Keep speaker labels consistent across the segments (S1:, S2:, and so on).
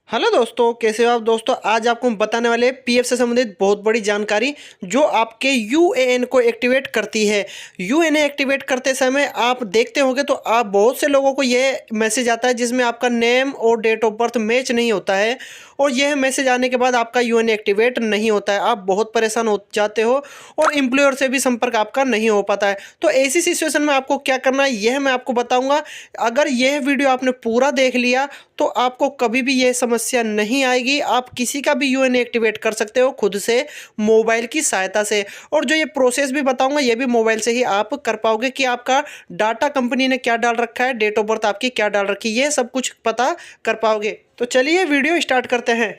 S1: Hello दोस्तों, कैसे हो आप दोस्तों। आज आपको हम बताने वाले पीएफ से संबंधित बहुत बड़ी जानकारी जो आपके यूएएन को एक्टिवेट करती है। यूएएन एक्टिवेट करते समय आप देखते होंगे तो आप बहुत से लोगों को यह मैसेज आता है जिसमें आपका नेम और डेट ऑफ बर्थ मैच नहीं होता है और यह मैसेज आने के बाद आपका यूएएन एक्टिवेट नहीं होता है। आप बहुत परेशान हो जाते हो और एम्प्लॉयर से भी संपर्क आपका नहीं हो पाता है। तो ऐसी सिचुएशन में आपको क्या करना है यह मैं आपको बताऊँगा। अगर यह वीडियो आपने पूरा देख लिया तो आपको कभी भी यह समस्या नहीं आएगी। आप किसी का भी यूएएन एक्टिवेट कर सकते हो खुद से मोबाइल की सहायता से। और जो ये प्रोसेस भी बताऊंगा ये भी मोबाइल से ही आप कर पाओगे कि आपका डाटा कंपनी ने क्या डाल रखा है, डेट ऑफ बर्थ आपकी क्या डाल रखी है, ये सब कुछ पता कर पाओगे। तो चलिए वीडियो स्टार्ट करते हैं।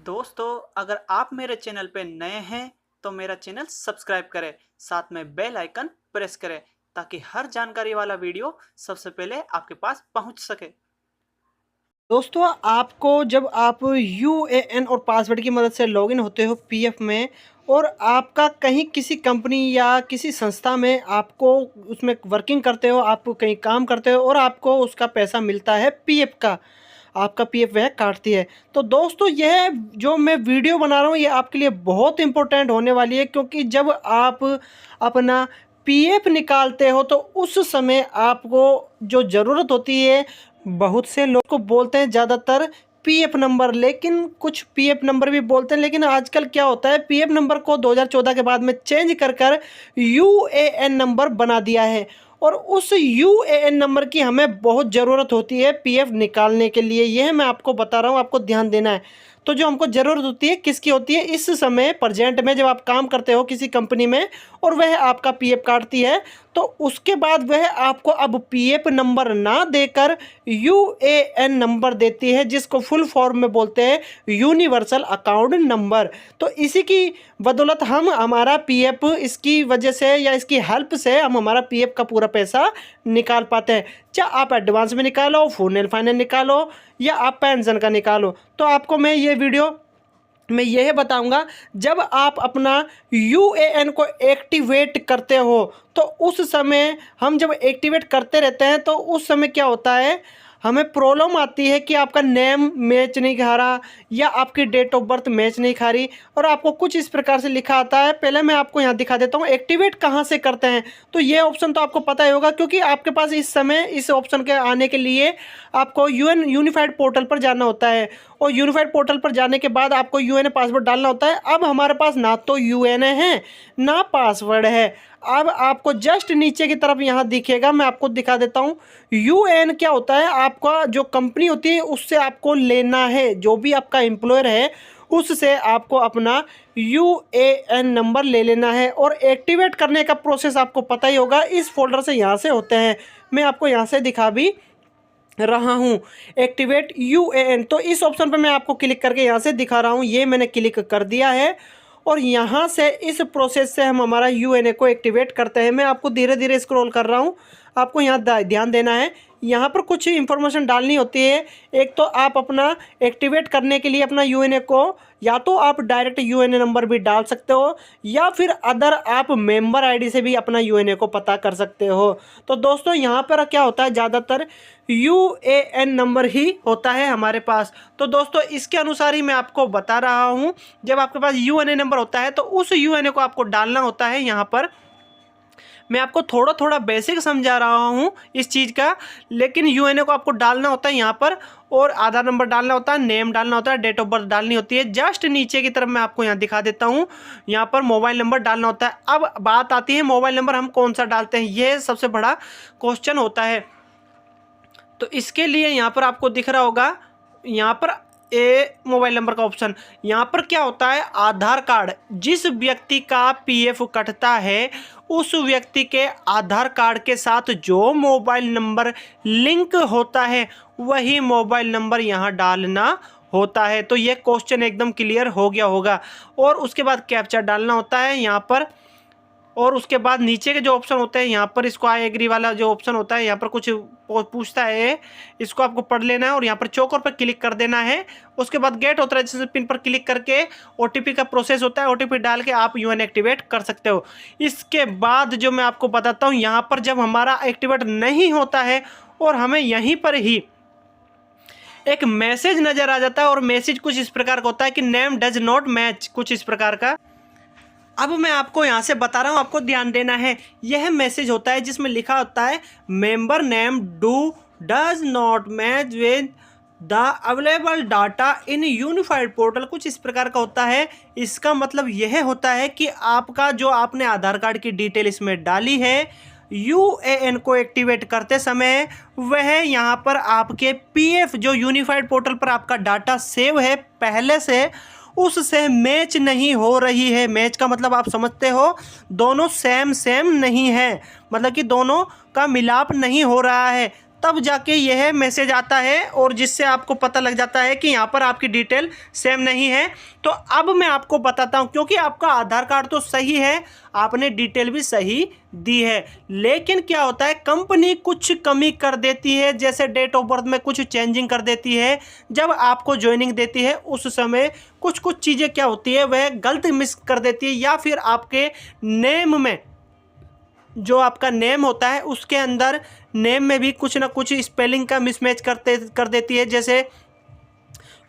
S2: दोस्तों, अगर आप मेरे चैनल पे नए हैं तो मेरा चैनल सब्सक्राइब करें, साथ में बेल आइकन प्रेस करें ताकि हर जानकारी वाला वीडियो सबसे पहले आपके पास पहुंच सके।
S1: दोस्तों, आपको जब आप यूएएन और पासवर्ड की मदद से लॉगिन होते हो पीएफ में और आपका कहीं किसी कंपनी या किसी संस्था में आपको उसमें वर्किंग करते हो, आप कहीं काम करते हो और आपको उसका पैसा मिलता है पीएफ का, आपका पीएफ वह काटती है। तो दोस्तों, यह जो मैं वीडियो बना रहा हूँ ये आपके लिए बहुत इंपॉर्टेंट होने वाली है, क्योंकि जब आप अपना पीएफ निकालते हो तो उस समय आपको जो ज़रूरत होती है, बहुत से लोग को बोलते हैं ज़्यादातर पीएफ नंबर, लेकिन कुछ पीएफ नंबर भी बोलते हैं। लेकिन आजकल क्या होता है, पीएफ नंबर को 2014 के बाद में चेंज कर यूएएन नंबर बना दिया है और उस यूएएन नंबर की हमें बहुत ज़रूरत होती है पीएफ निकालने के लिए। यह मैं आपको बता रहा हूँ, आपको ध्यान देना है। तो जो हमको ज़रूरत होती है किसकी होती है, इस समय प्रेजेंट में जब आप काम करते हो किसी कंपनी में और वह आपका पीएफ काटती है तो उसके बाद वह आपको अब पीएफ नंबर ना देकर यूएएन नंबर देती है, जिसको फुल फॉर्म में बोलते हैं यूनिवर्सल अकाउंट नंबर। तो इसी की बदौलत हम हमारा पीएफ, इसकी वजह से या इसकी हेल्प से हम हमारा पीएफ का पूरा पैसा निकाल पाते हैं। चाहे आप एडवांस में निकालो, फुल फाइनल निकालो या आप पेंशन का निकालो। तो आपको मैं ये वीडियो मैं यह बताऊंगा, जब आप अपना यूएएन को एक्टिवेट करते हो तो उस समय हम जब एक्टिवेट करते रहते हैं तो उस समय क्या होता है, हमें प्रॉब्लम आती है कि आपका नेम मैच नहीं खा रहा या आपकी डेट ऑफ बर्थ मैच नहीं खा रही और आपको कुछ इस प्रकार से लिखा आता है। पहले मैं आपको यहाँ दिखा देता हूँ एक्टिवेट कहाँ से करते हैं। तो ये ऑप्शन तो आपको पता ही होगा, क्योंकि आपके पास इस समय इस ऑप्शन के आने के लिए आपको यूनिफाइड पोर्टल पर जाना होता है और यूनिफाइड पोर्टल पर जाने के बाद आपको यूएन पासवर्ड डालना होता है। अब हमारे पास ना तो यूएन है ना पासवर्ड है। अब आपको जस्ट नीचे की तरफ यहाँ दिखेगा, मैं आपको दिखा देता हूँ। यूएन क्या होता है, आपका जो कंपनी होती है उससे आपको लेना है, जो भी आपका एम्प्लॉयर है उससे आपको अपना यूएएन नंबर ले लेना है। और एक्टिवेट करने का प्रोसेस आपको पता ही होगा, इस फोल्डर से यहाँ से होते हैं। मैं आपको यहाँ से दिखा भी रहा हूँ एक्टिवेट यूएएन। तो इस ऑप्शन पर मैं आपको क्लिक करके यहाँ से दिखा रहा हूँ, ये मैंने क्लिक कर दिया है और यहाँ से इस प्रोसेस से हम हमारा यूएनए को एक्टिवेट करते हैं। मैं आपको धीरे धीरे स्क्रॉल कर रहा हूँ, आपको यहाँ ध्यान देना है। यहाँ पर कुछ इन्फॉर्मेशन डालनी होती है। एक तो आप अपना एक्टिवेट करने के लिए अपना यूएनए को या तो आप डायरेक्ट यूएनए नंबर भी डाल सकते हो या फिर अदर आप मेंबर आईडी से भी अपना यूएनए को पता कर सकते हो। तो दोस्तों, यहाँ पर क्या होता है, ज़्यादातर यूएएन नंबर ही होता है हमारे पास। तो दोस्तों, इसके अनुसार ही मैं आपको बता रहा हूँ। जब आपके पास यूएनए नंबर होता है तो उस यूएनए को आपको डालना होता है। यहाँ पर मैं आपको थोड़ा थोड़ा बेसिक समझा रहा हूँ इस चीज़ का, लेकिन यूएनए को आपको डालना होता है यहाँ पर और आधार नंबर डालना होता है, नेम डालना होता है, डेट ऑफ बर्थ डालनी होती है। जस्ट नीचे की तरफ मैं आपको यहाँ दिखा देता हूँ, यहाँ पर मोबाइल नंबर डालना होता है। अब बात आती है मोबाइल नंबर हम कौन सा डालते हैं, ये सबसे बड़ा क्वेश्चन होता है। तो इसके लिए यहाँ पर आपको दिख रहा होगा, यहाँ पर मोबाइल नंबर का ऑप्शन। यहाँ पर क्या होता है, आधार कार्ड, जिस व्यक्ति का पीएफ कटता है उस व्यक्ति के आधार कार्ड के साथ जो मोबाइल नंबर लिंक होता है वही मोबाइल नंबर यहाँ डालना होता है। तो ये क्वेश्चन एकदम क्लियर हो गया होगा। और उसके बाद कैप्चा डालना होता है यहाँ पर और उसके बाद नीचे के जो ऑप्शन होते हैं यहाँ पर, इसको आई एग्री वाला जो ऑप्शन होता है यहाँ पर कुछ पूछता है, इसको आपको पढ़ लेना है और यहाँ पर चौकोर पर क्लिक कर देना है। उसके बाद गेट ऑथराइजेशन पिन पर क्लिक करके ओटीपी का प्रोसेस होता है, ओटीपी डाल के आप यूएन एक्टिवेट कर सकते हो। इसके बाद जो मैं आपको बताता हूँ, यहाँ पर जब हमारा एक्टिवेट नहीं होता है और हमें यहीं पर ही एक मैसेज नज़र आ जाता है और मैसेज कुछ इस प्रकार का होता है कि नेम डज नॉट मैच, कुछ इस प्रकार का। अब मैं आपको यहाँ से बता रहा हूँ, आपको ध्यान देना है। यह मैसेज होता है जिसमें लिखा होता है member name does not match with the available data in unified portal, कुछ इस प्रकार का होता है। इसका मतलब यह होता है कि आपका जो आपने आधार कार्ड की डिटेल इसमें डाली है यूएएन को एक्टिवेट करते समय, वह यहाँ पर आपके पीएफ जो यूनिफाइड पोर्टल पर आपका डाटा सेव है पहले से, उससे मैच नहीं हो रही है। मैच का मतलब आप समझते हो, दोनों सेम नहीं है, मतलब कि दोनों का मिलाप नहीं हो रहा है, तब जाके यह मैसेज आता है और जिससे आपको पता लग जाता है कि यहाँ पर आपकी डिटेल सेम नहीं है। तो अब मैं आपको बताता हूँ, क्योंकि आपका आधार कार्ड तो सही है, आपने डिटेल भी सही दी है, लेकिन क्या होता है कंपनी कुछ कमी कर देती है, जैसे डेट ऑफ बर्थ में कुछ चेंजिंग कर देती है। जब आपको ज्वाइनिंग देती है उस समय कुछ चीज़ें क्या होती है वह गलत मिस कर देती है, या फिर आपके नेम में जो आपका नेम होता है उसके अंदर नेम में भी कुछ ना कुछ स्पेलिंग का मिसमैच कर देती है, जैसे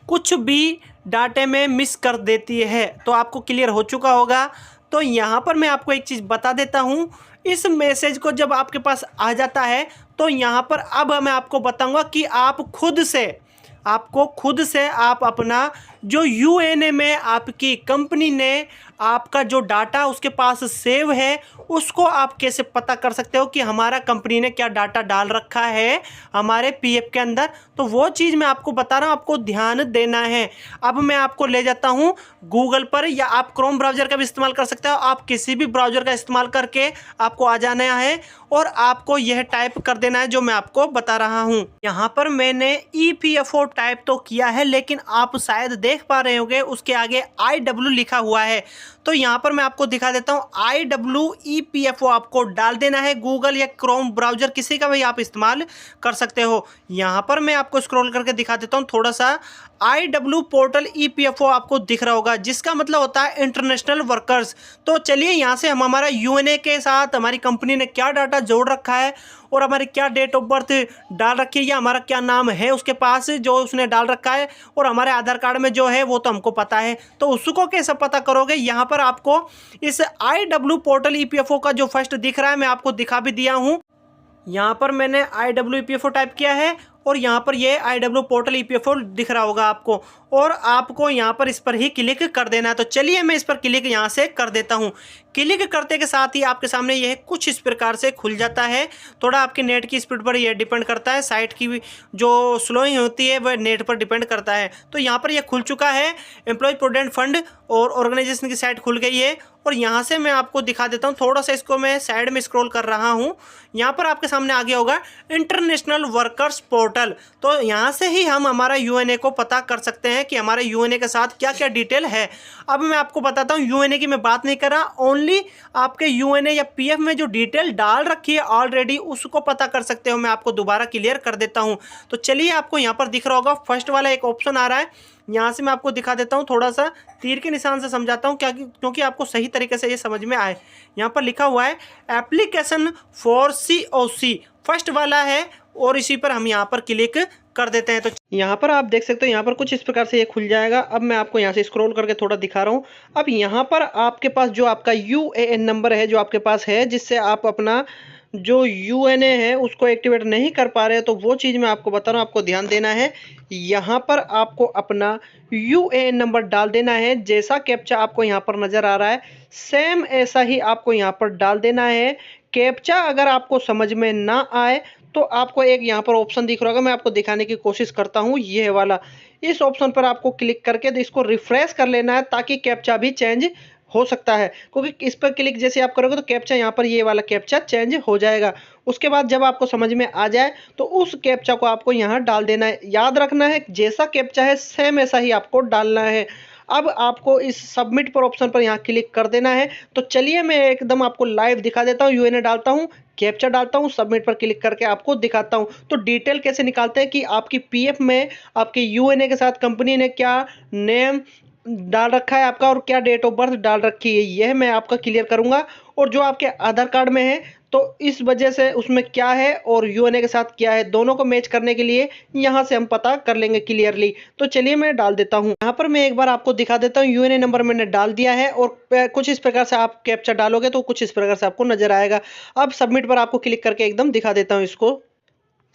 S1: कुछ भी डाटे में मिस कर देती है। तो आपको क्लियर हो चुका होगा। तो यहाँ पर मैं आपको एक चीज़ बता देता हूँ, इस मैसेज को जब आपके पास आ जाता है तो यहाँ पर अब मैं आपको बताऊँगा कि आप खुद से आप अपना जो यूएनए में आपकी कंपनी ने आपका जो डाटा उसके पास सेव है उसको आप कैसे पता कर सकते हो कि हमारा कंपनी ने क्या डाटा डाल रखा है हमारे पीएफ के अंदर। तो वो चीज़ मैं आपको बता रहा हूँ, आपको ध्यान देना है। अब मैं आपको ले जाता हूँ गूगल पर, या आप क्रोम ब्राउज़र का भी इस्तेमाल कर सकते हो, आप किसी भी ब्राउज़र का इस्तेमाल करके आपको आ जाना है और आपको यह टाइप कर देना है जो मैं आपको बता रहा हूँ। यहाँ पर मैंने EPFO टाइप तो किया है, लेकिन आप शायद देख पा रहे होंगे उसके आगे IW लिखा हुआ है। तो यहाँ पर मैं आपको दिखा देता हूँ, IWEPFO आपको डाल देना है। गूगल या क्रोम ब्राउज़र किसी का भी आप इस्तेमाल कर सकते हो। यहाँ पर मैं आपको स्क्रॉल करके दिखा देता हूँ थोड़ा सा। IW पोर्टल EPFO आपको दिख रहा होगा, जिसका मतलब होता है इंटरनेशनल वर्कर्स। तो चलिए यहाँ से हम हमारा यूएनए के साथ हमारी कंपनी ने क्या डाटा जोड़ रखा है और हमारी क्या डेट ऑफ बर्थ डाल रखी है, या हमारा क्या नाम है उसके पास जो उसने डाल रखा है, और हमारे आधार कार्ड में जो है वो तो हमको पता है। तो उसको कैसे पता करोगे, यहाँ पर आपको इस IW पोर्टल EPFO का जो फर्स्ट दिख रहा है मैं आपको दिखा भी दिया हूँ। यहाँ पर मैंने IWEPFO टाइप किया है और यहाँ पर ये IW पोर्टल EPFO दिख रहा होगा आपको, और आपको यहाँ पर इस पर ही क्लिक कर देना है। तो चलिए मैं इस पर क्लिक यहाँ से कर देता हूँ। क्लिक करते के साथ ही आपके सामने यह कुछ इस प्रकार से खुल जाता है। थोड़ा आपके नेट की स्पीड पर यह डिपेंड करता है, साइट की जो स्लोइंग होती है वह नेट पर डिपेंड करता है। तो यहाँ पर यह खुल चुका है, एम्प्लॉय प्रोविडेंट फंड और ऑर्गेनाइजेशन की साइट खुल गई है। और यहाँ से मैं आपको दिखा देता हूँ, थोड़ा सा इसको मैं साइड में स्क्रॉल कर रहा हूँ। यहाँ पर आपके सामने आ गया होगा इंटरनेशनल वर्कर्स पोर्टल। तो यहाँ से ही हम हमारा यूएनए को पता कर सकते हैं कि हमारे यूएनए के साथ क्या क्या डिटेल है। अब मैं आपको बताता हूँ, यूएनए की मैं बात नहीं कर रहा, ओनली आपके यूएनए या पीएफ में जो डिटेल डाल रखी है ऑलरेडी उसको पता कर सकते हो। मैं आपको दोबारा क्लियर कर देता हूँ। तो चलिए, आपको यहाँ पर दिख रहा होगा फर्स्ट वाला एक ऑप्शन आ रहा है, यहाँ से मैं आपको दिखा देता हूँ, थोड़ा सा तीर के निशान से समझाता हूँ क्या, क्योंकि आपको सही तरीके से ये समझ में आए। यहाँ पर लिखा हुआ है एप्लीकेशन फॉर COC, फर्स्ट वाला है, और इसी पर हम यहाँ पर क्लिक कर देते हैं। तो यहाँ पर आप देख सकते हो, यहाँ पर कुछ इस प्रकार से ये खुल जाएगा। अब मैं आपको यहाँ से स्क्रॉल करके थोड़ा दिखा रहा हूँ। अब यहाँ पर आपके पास जो आपका UAN नंबर है जो आपके पास है, जिससे आप अपना जो यूएनए है उसको एक्टिवेट नहीं कर पा रहे, तो वो चीज़ मैं आपको बता रहा हूँ, आपको ध्यान देना है। यहाँ पर आपको अपना यूएएन नंबर डाल देना है, जैसा कैप्चा आपको यहाँ पर नज़र आ रहा है सेम ऐसा ही आपको यहाँ पर डाल देना है। कैप्चा अगर आपको समझ में ना आए तो आपको एक यहाँ पर ऑप्शन दिख रहा होगा, मैं आपको दिखाने की कोशिश करता हूँ, ये वाला। इस ऑप्शन पर आपको क्लिक करके इसको रिफ्रेश कर लेना है, ताकि कैप्चा भी चेंज हो सकता है, क्योंकि इस पर क्लिक जैसे आप करोगे तो कैप्चा यहाँ पर ये वाला कैप्चा चेंज हो जाएगा। उसके बाद जब आपको समझ में आ जाए तो उस कैप्चा को आपको यहाँ डाल देना है। याद रखना है, जैसा कैप्चा है सेम ऐसा ही आपको डालना है। अब आपको इस सबमिट पर ऑप्शन पर यहाँ क्लिक कर देना है। तो चलिए मैं एकदम आपको लाइव दिखा देता हूँ, यूएनए डालता हूँ, कैप्चा डालता हूँ, सबमिट पर क्लिक करके आपको दिखाता हूँ। तो डिटेल कैसे निकालते हैं कि आपकी पीएफ में आपके यूएनए के साथ कंपनी ने क्या नेम डाल रखा है आपका और क्या डेट ऑफ बर्थ डाल रखी है, यह मैं आपका क्लियर करूंगा। और जो आपके आधार कार्ड में है तो इस वजह से उसमें क्या है और यूएनए के साथ क्या है, दोनों को मैच करने के लिए यहाँ से हम पता कर लेंगे क्लियरली। तो चलिए मैं डाल देता हूँ। यहाँ पर मैं एक बार आपको दिखा देता हूँ, यूएनए नंबर मैंने डाल दिया है और कुछ इस प्रकार से आप कैप्चा डालोगे तो कुछ इस प्रकार से आपको नजर आएगा। अब सबमिट पर आपको क्लिक करके एकदम दिखा देता हूँ इसको।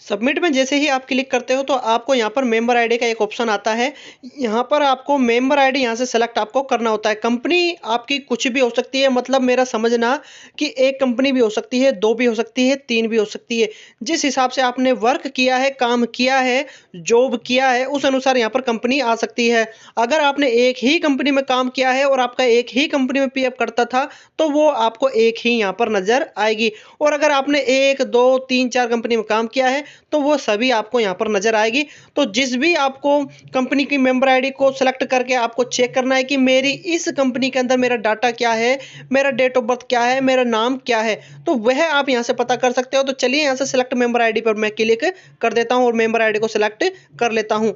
S1: सबमिट में जैसे ही आप क्लिक करते हो तो आपको यहाँ पर मेंबर आईडी का एक ऑप्शन आता है। यहाँ पर आपको मेंबर आईडी यहाँ से सेलेक्ट आपको करना होता है। कंपनी आपकी कुछ भी हो सकती है, मतलब मेरा समझना कि एक कंपनी भी हो सकती है, दो भी हो सकती है, तीन भी हो सकती है। जिस हिसाब से आपने वर्क किया है, काम किया है, जॉब किया है, उस अनुसार यहाँ पर कंपनी आ सकती है। अगर आपने एक ही कंपनी में काम किया है और आपका एक ही कंपनी में पीएफ कटता था तो वो आपको एक ही यहाँ पर नजर आएगी। और अगर आपने एक दो तीन चार कंपनी में काम किया है तो वो सभी आपको यहाँ पर नजर आएगी। तो जिस भी आपको कंपनी की मेंबर आईडी को सेलेक्ट करके आपको चेक करना है कि मेरी इस कंपनी के अंदर मेरा डाटा क्या है, मेरा डेट ऑफ बर्थ क्या है, मेरा नाम क्या है, तो वह आप यहाँ से पता कर सकते हो। तो चलिए यहाँ से सेलेक्ट मेंबर आईडी पर मैं क्लिक कर देता हूँ और मेंबर आईडी को सेलेक्ट कर लेता हूँ।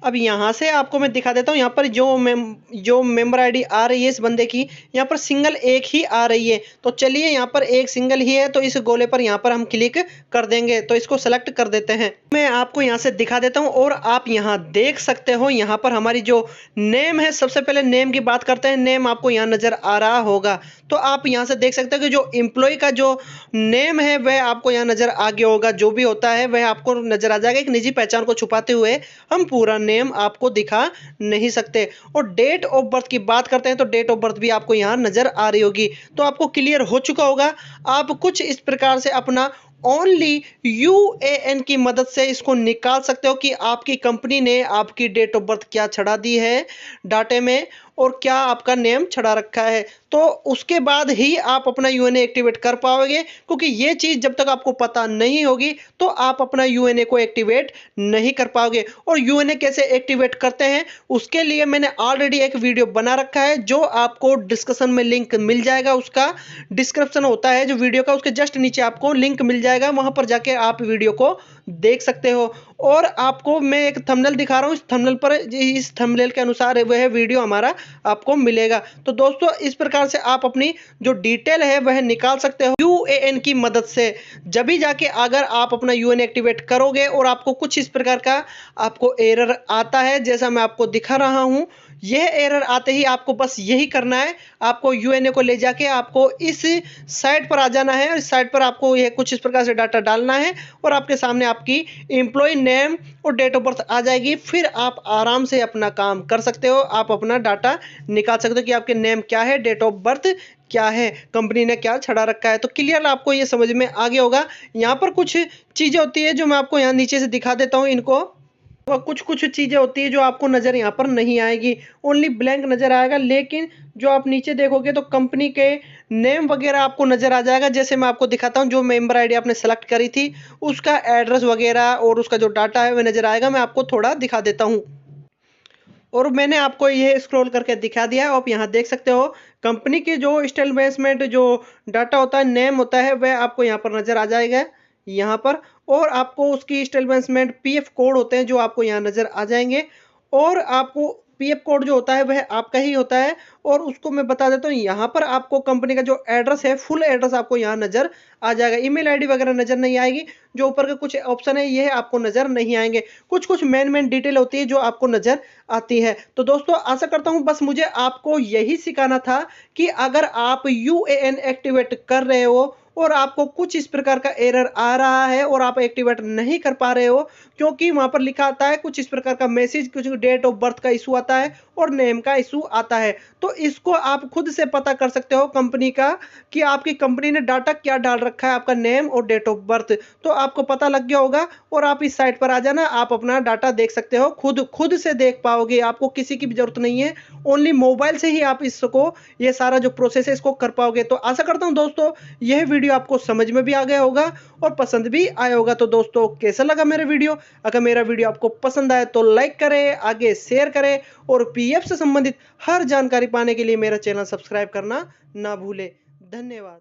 S1: अब यहाँ से आपको मैं दिखा देता हूँ, यहाँ पर जो मेंबर आईडी आ रही है इस बंदे की, यहाँ पर सिंगल एक ही आ रही है। तो चलिए यहाँ पर एक सिंगल ही है तो इस गोले पर यहाँ पर हम क्लिक कर देंगे। तो इसको सेलेक्ट कर देते हैं। मैं आपको यहाँ से दिखा देता हूँ और आप यहाँ देख सकते हो, यहाँ पर हमारी जो नेम है, सबसे पहले नेम की बात करते हैं। नेम आपको यहाँ नजर आ रहा होगा, तो आप यहाँ से देख सकते हो कि जो एम्प्लॉय का जो नेम है वह आपको यहाँ नजर आ गया होगा। जो भी होता है वह आपको नजर आ जाएगा। एक निजी पहचान को छुपाते हुए हम पूरा नेम आपको दिखा नहीं सकते। और डेट ऑफ बर्थ की बात करते हैं तो डेट ऑफ बर्थ भी आपको यहाँ नजर आ रही होगी। तो आपको क्लियर हो चुका होगा। आप कुछ इस प्रकार से अपना ओनली यूएएन की मदद से इसको निकाल सकते हो कि आपकी कंपनी ने आपकी डेट ऑफ बर्थ क्या चढ़ा दी है डाटे में और क्या आपका नेम चढ़ा रखा है। तो उसके बाद ही आप अपना यूएनए एक्टिवेट कर पाओगे, क्योंकि ये चीज़ जब तक आपको पता नहीं होगी तो आप अपना यूएनए को एक्टिवेट नहीं कर पाओगे। और यूएनए कैसे एक्टिवेट करते हैं उसके लिए मैंने ऑलरेडी एक वीडियो बना रखा है, जो आपको डिस्क्रिप्शन में लिंक मिल जाएगा। उसका डिस्क्रिप्शन होता है जो वीडियो का, उसके जस्ट नीचे आपको लिंक मिल जाएगा, वहां पर जाके आप वीडियो को देख सकते हो। और आपको मैं एक थंबनेल दिखा रहा हूँ, इस थंबनेल पर, इस थंबनेल के अनुसार वह वीडियो हमारा आपको मिलेगा। तो दोस्तों इस प्रकार से आप अपनी जो डिटेल है वह निकाल सकते हो यूएएन की मदद से। जब भी जाके अगर आप अपना यूएएन एक्टिवेट करोगे और आपको कुछ इस प्रकार का आपको एरर आता है, जैसा मैं आपको दिखा रहा हूं, यह एरर आते ही आपको बस यही करना है, आपको यूएनए को ले जाके आपको इस साइट पर आ जाना है। और इस साइट पर आपको यह कुछ इस प्रकार से डाटा डालना है और आपके सामने आपकी एम्प्लॉय नेम और डेट ऑफ बर्थ आ जाएगी। फिर आप आराम से अपना काम कर सकते हो, आप अपना डाटा निकाल सकते हो कि आपके नेम क्या है, डेट ऑफ बर्थ क्या है, कंपनी ने क्या छड़ा रखा है। तो क्लियर आपको ये समझ में आ गया होगा। यहाँ पर कुछ चीज़ें होती है जो मैं आपको यहाँ नीचे से दिखा देता हूँ इनको। और कुछ कुछ चीज़ें होती है जो आपको नज़र यहाँ पर नहीं आएगी, ओनली ब्लैंक नज़र आएगा। लेकिन जो आप नीचे देखोगे तो कंपनी के नेम वगैरह आपको नज़र आ जाएगा। जैसे मैं आपको दिखाता हूँ, जो मेंबर आईडी आपने सेलेक्ट करी थी उसका एड्रेस वगैरह और उसका जो डाटा है वह नज़र आएगा। मैं आपको थोड़ा दिखा देता हूँ और मैंने आपको ये स्क्रॉल करके दिखा दिया है। आप यहाँ देख सकते हो कंपनी के जो एस्टेब्लिशमेंट जो डाटा होता है, नेम होता है, वह आपको यहाँ पर नज़र आ जाएगा यहाँ पर। और आपको उसकी एस्टेब्लिशमेंट पीएफ कोड होते हैं जो आपको यहाँ नज़र आ जाएंगे। और आपको पीएफ कोड जो होता है वह आपका ही होता है। और उसको मैं बता देता हूँ, यहाँ पर आपको कंपनी का जो एड्रेस है, फुल एड्रेस आपको यहाँ नज़र आ जाएगा। ईमेल आईडी वगैरह नज़र नहीं आएगी। जो ऊपर के कुछ ऑप्शन है ये आपको नज़र नहीं आएंगे। कुछ कुछ मेन डिटेल होती है जो आपको नज़र आती है। तो दोस्तों आशा करता हूँ बस मुझे आपको यही सिखाना था कि अगर आप यूएएन एक्टिवेट कर रहे हो और आपको कुछ इस प्रकार का एरर आ रहा है और आप एक्टिवेट नहीं कर पा रहे हो, क्योंकि वहां पर लिखा आता है कुछ इस प्रकार का मैसेज, कुछ डेट ऑफ बर्थ का इशू आता है और नेम का इशू आता है, तो इसको आप खुद से पता कर सकते हो कंपनी का कि आपकी कंपनी ने डाटा क्या डाल रखा है, आपका नेम और डेट ऑफ बर्थ। तो आपको पता लग गया होगा और आप इस साइट पर आ जाना, आप अपना डाटा देख सकते हो, खुद से देख पाओगे। आपको किसी की भी जरूरत नहीं है, ओनली मोबाइल से ही आप इसको, ये सारा जो प्रोसेस है इसको कर पाओगे। तो आशा करता हूं दोस्तों यह वीडियो आपको समझ में भी आ गया होगा और पसंद भी आया होगा। तो दोस्तों कैसा लगा मेरा वीडियो? अगर मेरा वीडियो आपको पसंद आए तो लाइक करें, आगे शेयर करें और पीएफ से संबंधित हर जानकारी पाने के लिए मेरा चैनल सब्सक्राइब करना ना भूलें। धन्यवाद।